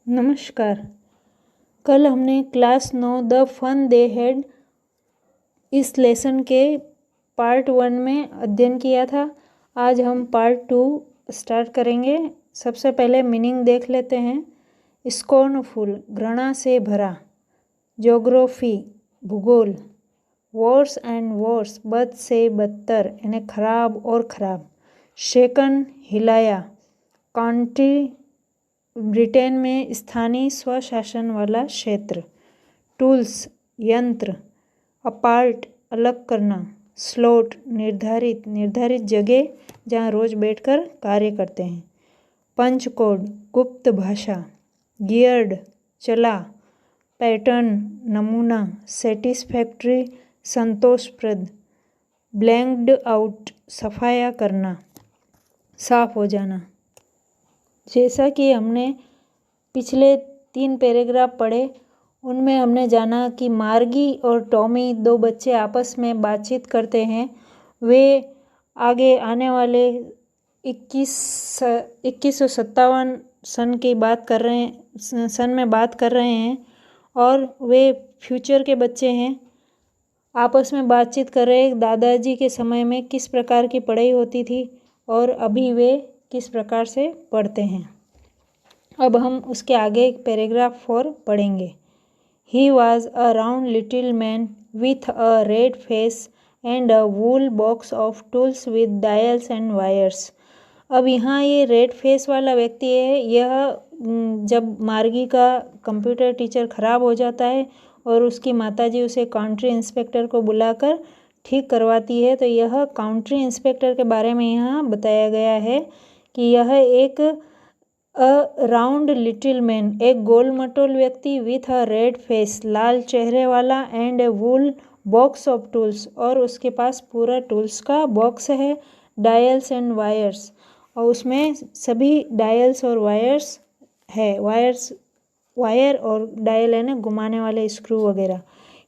नमस्कार। कल हमने class 9 the fun they had इस लेसन के पार्ट 1 में अध्ययन किया था। आज हम पार्ट 2 स्टार्ट करेंगे। सबसे पहले मीनिंग देख लेते हैं। स्कॉर्नफुल, घृणा से भरा। ज्योग्राफी, भूगोल। वर्स एंड वर्स, बद से बदतर यानी खराब और खराब। शेकन, हिलाया। काउंटी, ब्रिटेन में स्थानीय स्वशासन वाला क्षेत्र। टूल्स, यंत्र। अपार्ट, अलग करना। स्लॉट, निर्धारित जगह जहाँ रोज बैठकर कार्य करते हैं। पंच कोड, गुप्त भाषा। गियर्ड, चला। पैटर्न, नमूना। सेटिस्फैक्ट्री, संतोषप्रद। ब्लैंक्ड आउट, सफाया करना, साफ हो जाना। जैसा कि हमने पिछले 3 पैराग्राफ पढ़े, उनमें हमने जाना कि मार्गी और टॉमी 2 बच्चे आपस में बातचीत करते हैं। वे आगे आने वाले 2157 सन की बात कर रहे हैं, सन में बात कर रहे हैं और वे फ्यूचर के बच्चे हैं। आपस में बातचीत कर रहे हैं दादाजी के समय में किस प्रकार की पढ़ाई होती थी और अभी वे किस प्रकार से पढ़ते हैं। अब हम उसके आगे पैराग्राफ 4 पढ़ेंगे। He was a round little man with a red face and a wool box of tools with dials and wires. अब यहाँ ये रेड फेस वाला व्यक्ति है। यह जब मार्गी का कंप्यूटर टीचर ख़राब हो जाता है और उसकी माताजी उसे काउंट्री इंस्पेक्टर को बुलाकर ठीक करवाती है, तो यह काउंट्री इंस्पेक्टर के बारे में यहाँ बताया गया है कि यह एक राउंड लिटिल मैन, एक गोल मटोल व्यक्ति, विथ अ रेड फेस, लाल चेहरे वाला, and A wool box of tools, और उसके पास पूरा टूल्स का बॉक्स है। डायल्स एंड वायर्स, और उसमें सभी डायल्स और वायर्स है। वायर और डायल है ना, घुमाने वाले स्क्रू वगैरह।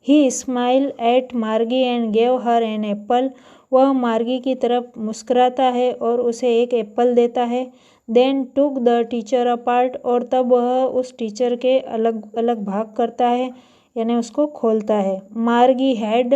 He smile at Margie and gave her an apple, वह मार्गी की तरफ मुस्कुराता है और उसे एक एप्पल देता है। Then took the teacher apart, और तब वह उस टीचर के अलग अलग भाग करता है, यानी उसको खोलता है। Margie had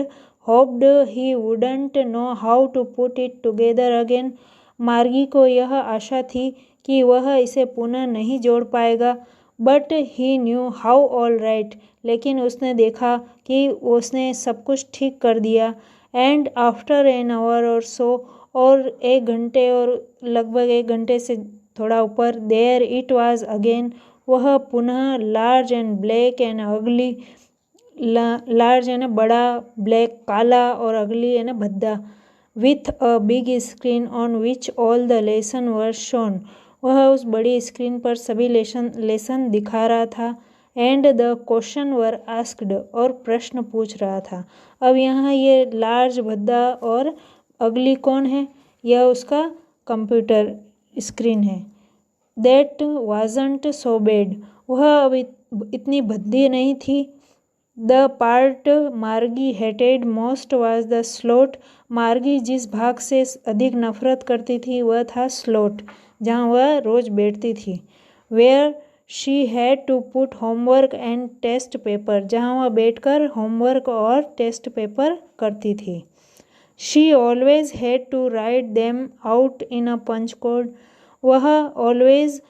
hoped he wouldn't know how to put it together again, Margie को यह आशा थी कि वह इसे पुनः नहीं जोड़ पाएगा। But he knew how all right, लेकिन उसने देखा कि उसने सब कुछ ठीक कर दिया। एंड आफ्टर एन आवर और सो, और 1 घंटे और लगभग 1 घंटे से थोड़ा ऊपर, देयर इट वाज अगेन, वह पुनः लार्ज एंड ब्लैक एंड अगली, लार्ज है ना बड़ा, ब्लैक काला, और अगली है ना भद्दा, with a big screen on which all the lesson were shown, वह उस बड़ी स्क्रीन पर सभी लेसन दिखा रहा था। And the question were asked, और प्रश्न पूछ रहा था। अब यहाँ ये लार्ज, भद्दा और अगली कौन है? यह उसका कंप्यूटर स्क्रीन है। दैट वाजंट सो बैड, वह अब इतनी भद्दी नहीं थी। द पार्ट मार्गी hated most was the slot, मार्गी जिस भाग से अधिक नफरत करती थी वह था स्लॉट, जहाँ वह रोज बैठती थी। Where she had to put homework and test paper, जहाँ वह बैठकर होमवर्क और टेस्ट पेपर करती थी। She always had to write them out in a punch code, वह ऑलवेज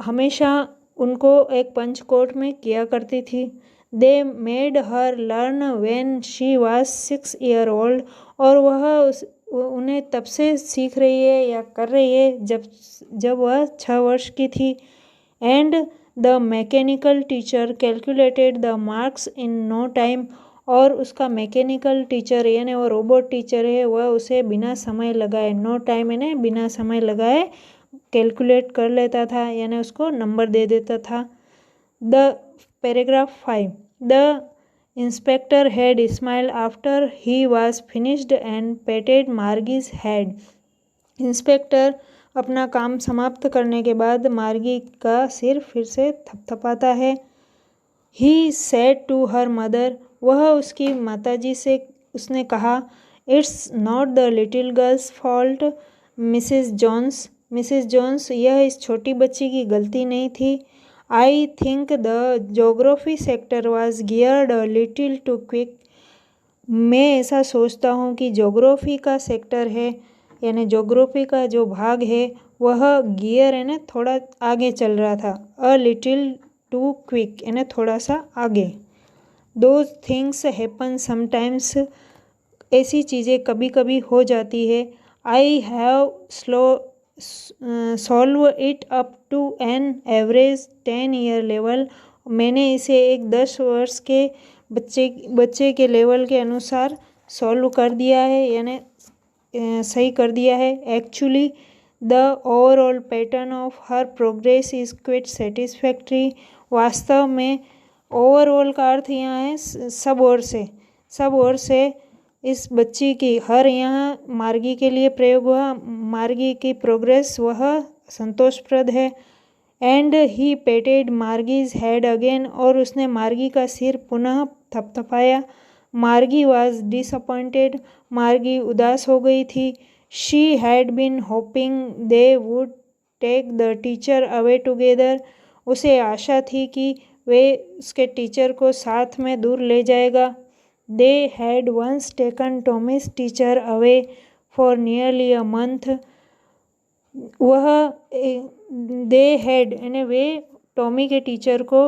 हमेशा उनको एक पंच कोड में किया करती थी। They made her learn when she was 6 year old, और वह उन्हें तब से सीख रही है या कर रही है जब वह 6 वर्ष की थी। And the mechanical teacher calculated the marks in no time, और उसका मैकेनिकल टीचर यानी वो रोबोट टीचर है, वह उसे बिना समय लगाए, नो टाइम यानी बिना समय लगाए कैलकुलेट कर लेता था, यानी उसको नंबर दे देता था। The paragraph 5, the inspector had smiled after he was finished and patted Margie's head, inspector अपना काम समाप्त करने के बाद मार्गी का सिर फिर से थपथपाता है। He said to her mother, वह उसकी माताजी से उसने कहा, it's not the little girl's fault Mrs Jones, यह इस छोटी बच्ची की गलती नहीं थी। I think the geography sector was geared a little too quick. मैं ऐसा सोचता हूँ कि जोग्राफी का सेक्टर है यानी जोग्राफी का जो भाग है वह गियर है ना थोड़ा आगे चल रहा था। अ लिटिल टू क्विक यानी थोड़ा सा आगे। दोज थिंग्स हैपन समटाइम्स, ऐसी चीज़ें कभी कभी हो जाती है। I have solve it up to an average 10 year level. मैंने इसे एक 10 वर्ष के बच्चे के लेवल के अनुसार सॉल्व कर दिया है यानी सही कर दिया है। Actually the overall pattern of her progress is quit satisfactory. वास्तव में ओवरऑल का अर्थ यहाँ है सब ओर से इस बच्ची की हर यहाँ मार्गी के लिए प्रयोग हुआ। मार्गी की प्रोग्रेस वह संतोषप्रद है। And he पेटेड Margie's head again, और उसने मार्गी का सिर पुनः थपथपाया। मार्गी वॉज डिसअपॉइंटेड, मार्गी उदास हो गई थी। She had been hoping they would take the teacher away together. उसे आशा थी कि वे उसके टीचर को साथ में दूर ले जाएगा। They had once taken Tommy's teacher away for nearly a month. वह दे हैड यानी वे टॉमी के टीचर को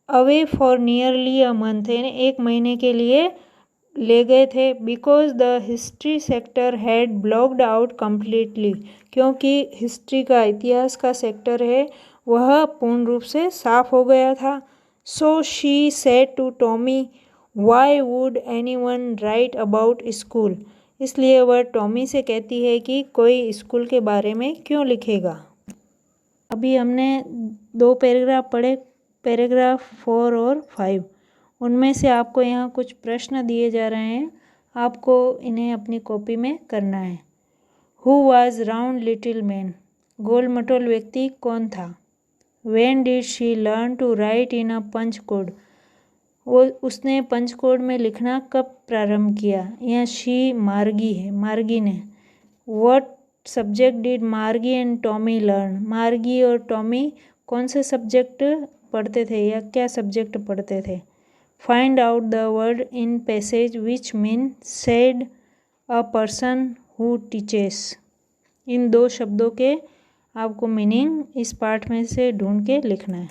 away for nearly a month यानी 1 महीने के लिए ले गए थे। Because the history sector had blocked out completely, क्योंकि हिस्ट्री का इतिहास का सेक्टर है वह पूर्ण रूप से साफ हो गया था। So she said to Tommy, why would anyone write about school. इसलिए वह टॉमी से कहती है कि कोई स्कूल के बारे में क्यों लिखेगा। अभी हमने 2 पैराग्राफ पढ़े, पैराग्राफ 4 और 5। उनमें से आपको यहाँ कुछ प्रश्न दिए जा रहे हैं, आपको इन्हें अपनी कॉपी में करना है। Who was round little man, गोल मटोल व्यक्ति कौन था। When did she learn to write in a punch code, वो उसने पंच कोड में लिखना कब प्रारंभ किया। यहाँ शी मार्गी है, मार्गी ने। व्हाट सब्जेक्ट डिड मार्गी एंड टॉमी लर्न, मार्गी और टॉमी कौन से सब्जेक्ट पढ़ते थे या क्या सब्जेक्ट पढ़ते थे। Find out the word in passage which mean said a person who teaches. इन 2 शब्दों के आपको मीनिंग इस पाठ में से ढूंढ के लिखना है।